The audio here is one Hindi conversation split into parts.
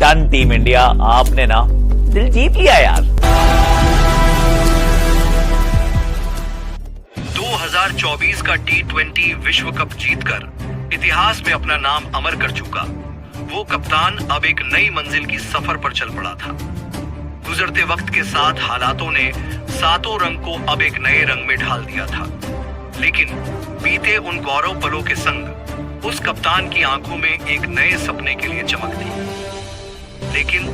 डन टीम इंडिया, आपने ना दिल जीत लिया यार। 2024 का T20 विश्व कप जीतकर इतिहास में अपना नाम अमर कर चुका वो कप्तान अब एक नई मंजिल की सफर पर चल पड़ा था। गुजरते वक्त के साथ हालातों ने सातों रंग को अब एक नए रंग में ढाल दिया था, लेकिन बीते उन गौरव पलों के संग उस कप्तान की आंखों में एक नए सपने के लिए चमक थी। लेकिन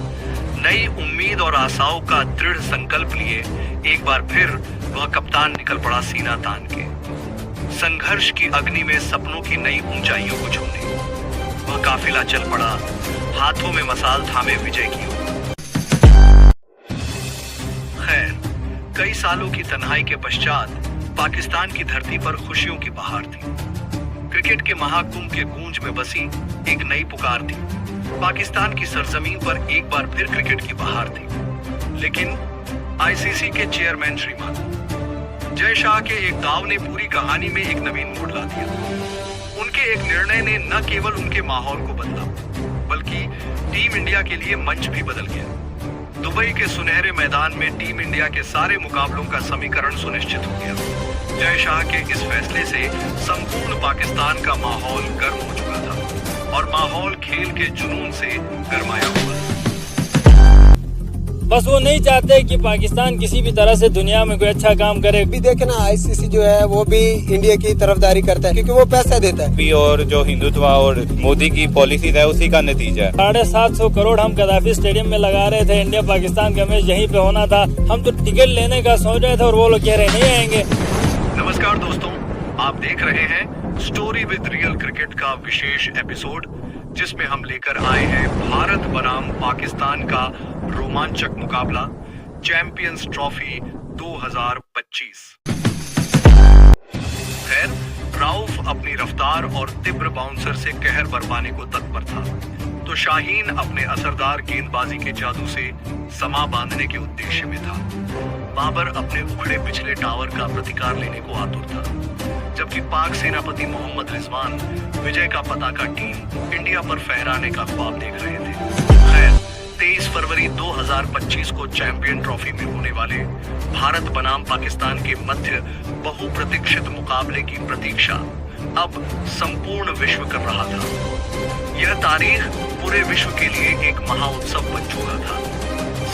नई उम्मीद और आशाओं का दृढ़ संकल्प लिए एक बार फिर वह कप्तान निकल पड़ा सीना तान के, संघर्ष की अग्नि में सपनों की नई ऊंचाइयों को छूने। वह काफिला चल पड़ा हाथों में मसाल थामे विजय की ओर। खैर, कई सालों की तन्हाई के पश्चात पाकिस्तान की धरती पर खुशियों की बहार थी। क्रिकेट के महाकुंभ के गूंज में बसी एक नई पुकार थी। पाकिस्तान की सरजमीन पर एक बार फिर क्रिकेट की बहार थी। लेकिन आईसीसी के चेयरमैन श्रीमान जय शाह के एक दाव ने पूरी कहानी में एक नवीन मोड़ ला दिया। उनके एक निर्णय ने न केवल उनके माहौल को बदला, बल्कि टीम इंडिया के लिए मंच भी बदल गया। दुबई के सुनहरे मैदान में टीम इंडिया के सारे मुकाबलों का समीकरण सुनिश्चित हो गया। जय शाह के इस फैसले से संपूर्ण पाकिस्तान का माहौल गर्म हो चुका था और माहौल खेल के जुनून से गरमाया हुआ था। बस वो नहीं चाहते कि पाकिस्तान किसी भी तरह से दुनिया में कोई अच्छा काम करे। अभी देखे ना, आईसीसी जो है वो भी इंडिया की तरफदारी करता है क्योंकि वो पैसा देता है। और जो हिंदुत्व और मोदी की पॉलिसी है उसी का नतीजा है। 750 करोड़ हम गद्दाफी स्टेडियम में लगा रहे थे, इंडिया पाकिस्तान का मैच यहीं पे होना था। हम तो टिकट लेने का सोच रहे थे और वो लोग कह रहे नहीं आएंगे। नमस्कार दोस्तों, आप देख रहे हैं स्टोरी विद रियल क्रिकेट का विशेष एपिसोड, जिसमें हम लेकर आए हैं भारत बनाम पाकिस्तान का रोमांचक मुकाबला, चैंपियंस ट्रॉफी 2025। खैर, राउफ अपनी रफ्तार और तीव्र बाउंसर से कहर बरपाने को तत्पर था, तो शाहीन अपने असरदार गेंदबाजी के जादू से समा बांधने के उद्देश्य में था। बाबर अपने उखड़े पिछले टावर का प्रतिकार लेने को आतुर था, जबकि पाक सेनापति मोहम्मद रिजवान विजय का पताका टीम इंडिया पर फहराने का ख्वाब देख रहे थे। खैर, 23 फरवरी 2025 को चैंपियन ट्रॉफी में होने वाले भारत बनाम पाकिस्तान के मध्य बहुप्रतीक्षित मुकाबले की प्रतीक्षा अब संपूर्ण विश्व कर रहा था। यह तारीख पूरे विश्व के लिए एक महाउत्सव बन चुका था।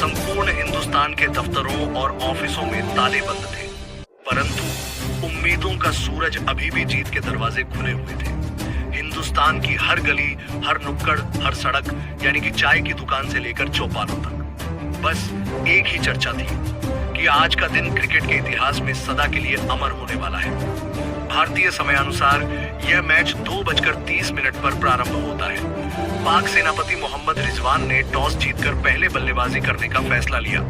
संपूर्ण हिंदुस्तान के दफ्तरों और ऑफिसों में ताले बंद थे, परंतु उम्मीदों का सूरज अभी भी जीत के दरवाजे खुले हुए थे। हिंदुस्तान की हर गली, हर नुक्कड़, हर सड़क, यानी कि चाय की दुकान से लेकर चौपालों तक बस एक ही चर्चा थी कि आज का दिन क्रिकेट के इतिहास में सदा के लिए अमर होने वाला है। भारतीय समयानुसार यह मैच 2:30 पर प्रारंभ होता है। पाक सेनापति मोहम्मद रिजवान ने टॉस जीतकर पहले बल्लेबाजी करने का फैसला लिया।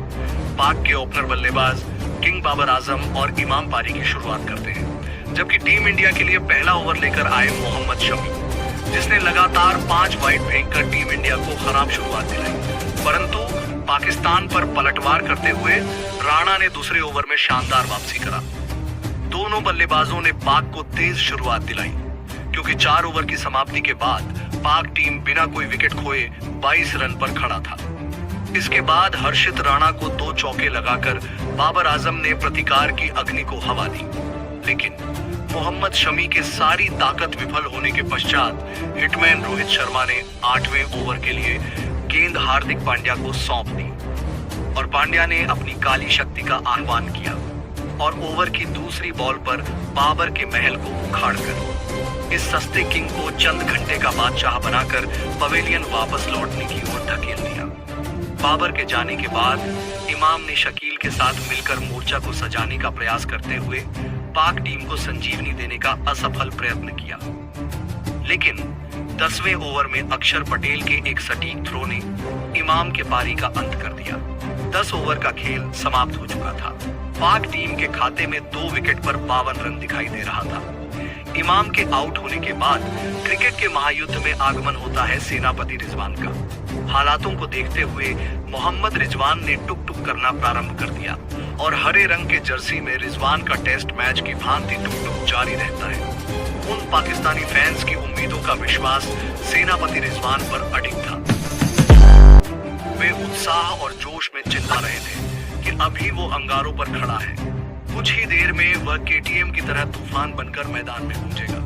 पाक के ओपनर बल्लेबाज किंग बाबर आजम और इमाम पारी की शुरुआत करते हैं, जबकि टीम इंडिया के लिए पहला ओवर लेकर आए मोहम्मद शमी, जिसने लगातार 5 वाइड फेंककर टीम इंडिया को खराब शुरुआत दिलाई। परंतु पाकिस्तान पर पलटवार करते हुए राणा ने दूसरे ओवर में शानदार वापसी करा। दोनों बल्लेबाजों ने पाक को तेज शुरुआत दिलाई, क्योंकि 4 ओवर की समाप्ति के बाद पाक टीम बिना कोई विकेट खोए 22 रन पर खड़ा था। इसके बाद हर्षित राणा को 2 चौके लगाकर बाबर आजम ने प्रतिकार की अग्नि को हवा दी, लेकिन मोहम्मद शमी के सारी ताकत विफल होने के पश्चात हिटमैन रोहित शर्मा ने 8वें ओवर के लिए गेंद हार्दिक पांड्या को सौंप दी और पांड्या ने अपनी काली शक्ति का आह्वान किया और ओवर की दूसरी बॉल पर बाबर के महल को उखाड़कर इस सस्ते किंग को चंद घंटे का बादशाह बनाकर पवेलियन वापस लौटने की ओर धकेल दिया। बाबर के जाने के बाद इमाम ने शकील के साथ मिलकर मोर्चा को सजाने का प्रयास करते हुए पाक टीम को संजीवनी देने का असफल प्रयत्न किया, लेकिन 10वें ओवर में अक्षर पटेल के एक सटीक थ्रो ने इमाम के पारी का अंत कर दिया। 10 ओवर का खेल समाप्त हो चुका था। पाक टीम के खाते में 2 विकेट पर 52 रन दिखाई दे रहा था। इमाम के आउट होने के बाद क्रिकेट के महायुद्ध में आगमन होता है सेनापति रिजवान का। हालातों को देखते हुए मोहम्मद रिजवान ने टुक टुक करना प्रारंभ कर दिया और हरे रंग के जर्सी में रिजवान का टेस्ट मैच की भांति टुक टुक जारी रहता है। उन पाकिस्तानी फैंस की उम्मीदों का विश्वास सेनापति रिजवान पर अडिग था। वे उत्साह और जोश में चिल्ला रहे थे कि अभी वो अंगारों पर खड़ा है। कुछ ही देर में वह केटीएम की तरह तूफान बनकर मैदान में गूंजेगा।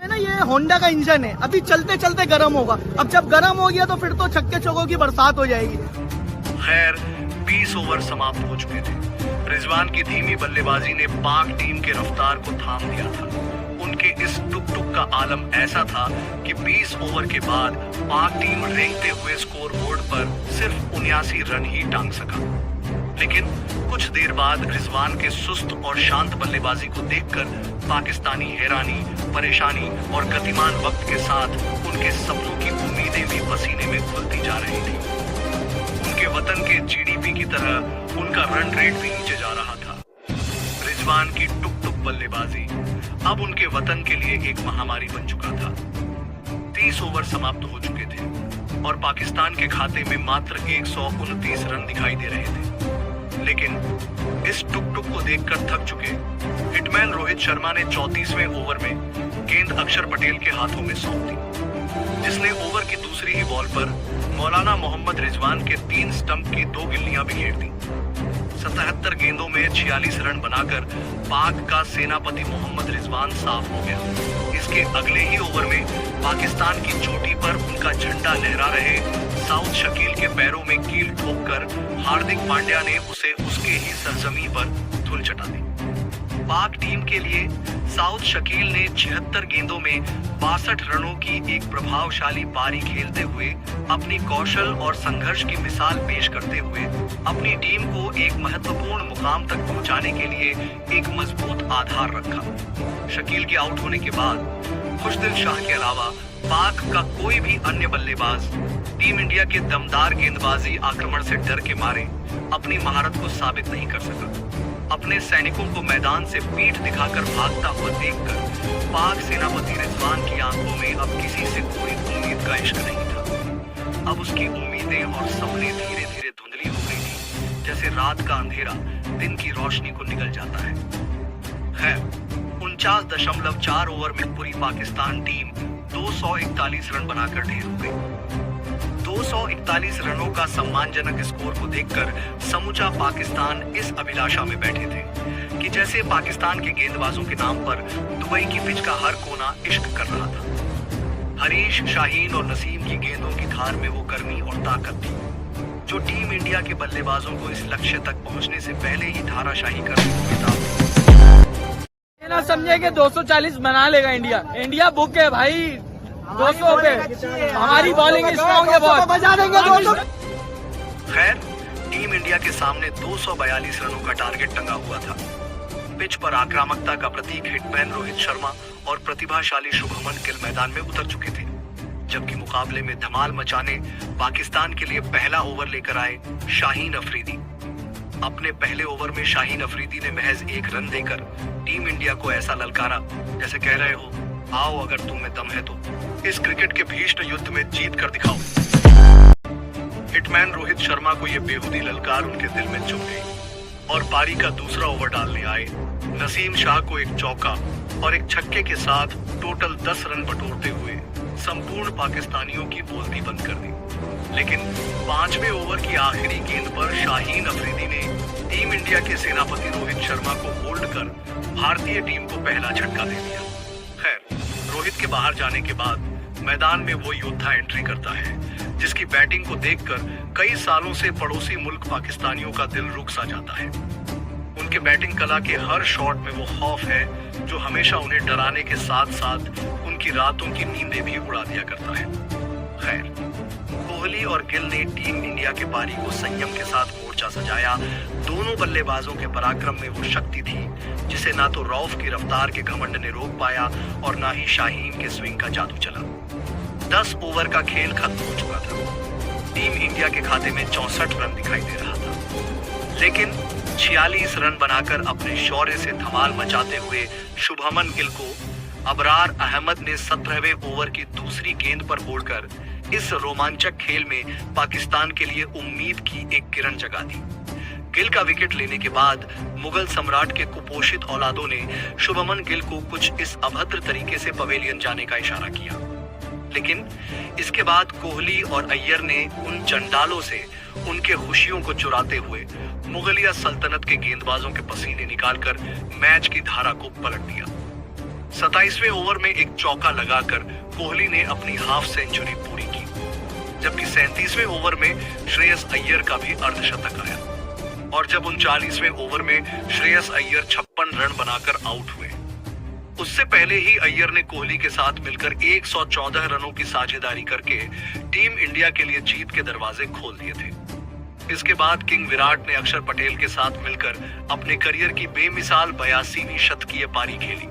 है ना, ये होंडा का इंजन है, अभी चलते चलते गर्म होगा। अब जब गर्म हो गया तो फिर तो छक्के चौकों की बरसात हो जाएगी। खैर 20 ओवर समाप्त हो चुके थे। रिजवान की धीमी बल्लेबाजी ने पाक टीम के रफ्तार को थाम दिया था। उनके इस टुक टुक का आलम ऐसा था कि 20 ओवर के बाद पाक टीम रेंगते हुए स्कोर बोर्ड पर सिर्फ 79 रन ही टांग सका। लेकिन कुछ देर बाद रिजवान के सुस्त और शांत बल्लेबाजी को देखकर पाकिस्तानी हैरानी, परेशानी और गतिमान वक्त के साथ उनके सपनों की उम्मीदें भी पसीने में घुलती जा रही थी। उनके वतन के जीडीपी की तरह उनका रन रेट भी नीचे जा रहा था। रिजवान की टुक टुक बल्लेबाजी अब उनके वतन के लिए एक महामारी बन चुका था। 30 ओवर समाप्त हो चुके थे और पाकिस्तान के खाते में मात्र 129 रन दिखाई दे रहे थे। लेकिन इस टुक टुक को देखकर थक चुके हिटमैन रोहित शर्मा ने 34वें ओवर में गेंद अक्षर पटेल के हाथों में सौंप दी, जिसने ओवर की दूसरी ही बॉल पर मौलाना मोहम्मद रिजवान के 3 स्टंप की 2 गिल्लियां बिखेर दी। 77 गेंदों में 46 रन बनाकर पाक का सेनापति मोहम्मद रिजवान साफ हो गया। इसके अगले ही ओवर में पाकिस्तान की चोटी पर उनका झंडा लहरा रहे साउथ शकील के पैरों में कील ठोककर हार्दिक पांड्या ने उसे उसके ही सरजमी पर धूल चटा दी। पाक टीम के लिए साउथ शकील ने 76 गेंदों में 62 रनों की एक प्रभावशाली पारी खेलते हुए अपनी कौशल और संघर्ष की मिसाल पेश करते हुए अपनी टीम को एक महत्वपूर्ण मुकाम तक पहुंचाने के लिए एक मजबूत आधार रखा। शकील के आउट होने के बाद खुशदिल शाह के अलावा पाक का कोई भी अन्य बल्लेबाज टीम इंडिया के दमदार गेंदबाजी आक्रमण से डर के मारे अपनी महारत को साबित नहीं कर सका। अपने सैनिकों को मैदान से पीठ दिखाकर भागता हुआ देखकर पाक सेनापति रिजवान की आंखों में अब किसी से कोई उम्मीद का इश्क नहीं था। अब उसकी उम्मीदें और सपने धीरे धीरे धुंधली हो गई थी, जैसे रात का अंधेरा दिन की रोशनी को निगल जाता है। खैर 49.4 ओवर में पूरी पाकिस्तान टीम 241 रन बनाकर ढेर हो गई। 241 रनों का सम्मानजनक स्कोर को देखकर समूचा पाकिस्तान इस अभिलाषा में बैठे थे कि जैसे पाकिस्तान के गेंदबाजों के नाम पर दुबई की पिच का हर कोना इश्क कर रहा था। हरीश, शाहीन और नसीम की गेंदों की धार में वो गर्मी और ताकत थी जो टीम इंडिया के बल्लेबाजों को इस लक्ष्य तक पहुंचने से पहले ही धाराशाही करने को किताब। ये ना समझे कि 240 बना लेगा इंडिया। इंडिया बुक है भाई, 200 पे हमारी बॉलिंग स्ट्रॉन्ग है बहुत, बजा देंगे 200। खैर टीम इंडिया के सामने 242 रनों का टारगेट टंगा हुआ था। पिच पर आक्रामकता का प्रतीक हिटमैन रोहित शर्मा और प्रतिभाशाली शुभमन गिल मैदान में उतर चुके थे, जबकि मुकाबले में धमाल मचाने पाकिस्तान के लिए पहला ओवर लेकर आए शाहीन अफरीदी। अपने पहले ओवर में शाहीन अफरीदी ने महज 1 रन देकर टीम इंडिया को ऐसा ललकारा जैसे कह रहे हो, आओ अगर तुम में दम है तो इस क्रिकेट के भीष्म युद्ध में जीत कर दिखाओ। हिटमैन रोहित शर्मा को यह बेहूदी ललकार उनके दिल में चुभ गई और पारी का दूसरा ओवर डालने आए नसीम शाह को एक चौका और एक छक्के के साथ टोटल 10 रन बटोरते हुए संपूर्ण पाकिस्तानियों की बोलती बंद कर दी। लेकिन 5वें ओवर की आखिरी गेंद पर शाहीन अफरीदी ने टीम इंडिया के सेनापति रोहित शर्मा को होल्ड कर भारतीय टीम को पहला झटका दे दिया। खैर रोहित के बाहर जाने के बाद मैदान में वो योद्धा एंट्री करता है जिसकी बैटिंग को देखकर कई सालों से पड़ोसी मुल्क पाकिस्तानियों का दिल रुक सा जाता है। उनके बैटिंग कला के हर शॉट में वो खौफ है जो हमेशा उन्हें डराने के साथ साथ उनकी रातों की नींदें भी उड़ा दिया करता है। खैर कोहली और गिल ने टीम इंडिया के पारी को संयम के साथ मोर्चा सजाया। दोनों बल्लेबाजों के पराक्रम में वो शक्ति थी जिसे ना तो रऊफ की रफ्तार के घमंड ने रोक पाया और ना ही शाहीन के स्विंग का जादू चला। 10 ओवर का खेल खत्म हो चुका था। टीम इंडिया के खाते में 64 रन दिखाई दे रहा था, लेकिन 46 रन बनाकर अपने शौर्य से धमाल मचाते हुए शुभमन गिल को अबरार अहमद ने 17वें ओवर की दूसरी गेंद पर बोलकर इस रोमांचक खेल में पाकिस्तान के लिए उम्मीद की एक किरण जगा दी। गिल का विकेट लेने के बाद मुगल सम्राट के कुपोषित औलादों ने शुभमन गिल को कुछ इस अभद्र तरीके से पवेलियन जाने का इशारा किया, लेकिन इसके बाद कोहली और अय्यर ने उन चंडालों से उनके खुशियों को चुराते हुए मुगलिया सल्तनत के गेंदबाजों के पसीने निकालकर मैच की धारा को पलट दिया। 27वें ओवर में एक चौका लगाकर कोहली ने अपनी हाफ सेंचुरी पूरी की, जबकि 37वें ओवर में श्रेयस अय्यर का भी अर्धशतक आया और जब 39वें ओवर में श्रेयस अय्यर 56 रन बनाकर आउट हुए। उससे पहले ही अय्यर ने कोहली के साथ मिलकर 114 रनों की साझेदारी करके टीम इंडिया के लिए जीत के दरवाजे खोल दिए थे। इसके बाद किंग विराट ने अक्षर पटेल के साथ मिलकर अपने करियर की बेमिसाल 82वीं शतकीय पारी खेली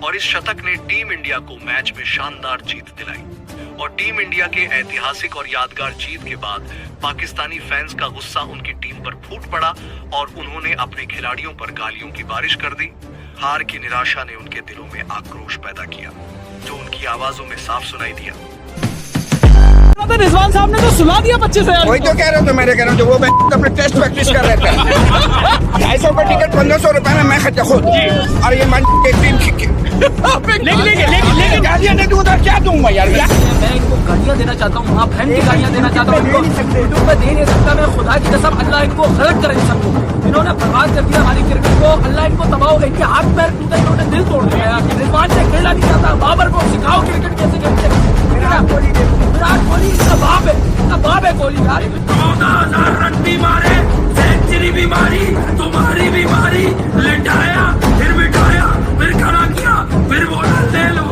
और इस शतक ने टीम इंडिया को मैच में शानदार जीत दिलाई। और टीम इंडिया के ऐतिहासिक और यादगार जीत के बाद पाकिस्तानी फैंस का गुस्सा उनकी टीम पर फूट पड़ा और उन्होंने अपने खिलाड़ियों पर गालियों की बारिश कर दी। हार की निराशा ने उनके दिलों में आक्रोश पैदा किया, जो उनकी आवाजों में साफ सुनाई दिया। रिजवान साहब ने तो सुना दिया 25,000। वही तो कह रहा हूँ, तो मैंने कह रहा हूँ, जो वो अपने टेस्ट प्रैक्टिस कर रहे थे 250 का टिकट 1500 रुपए में मैं खर्चा खुद, और ये टीम लेकिन गालियाँ नहीं दूंगा, क्या दूंगा यार? मैं इनको गालियाँ देना चाहता हूँ, आप बहन की गालियाँ देना चाहता हूँ, यूट्यूब पे दे नहीं सकता मैं, खुदा की कसम अल्लाह इनको गलत करे सबको। इन्होंने बर्बाद कर दिया हमारी क्रिकेट को, अल्लाह इनको तबाह हो, इनके हाथ पैर टूटे, इन्होंने दिल तोड़ दिया। रिजवान से खेला नहीं जाता, बाबर को सिखाओ क्रिकेट कैसे खेलते हैं। विराट कोहली इसका बाप है कोहली यार। 14,000 रन भी मारे, सेंचुरी भी मारी, तुम्हारी भी मारी, लिटाया फिर बिठाया फिर खड़ा किया फिर बोला ले लो।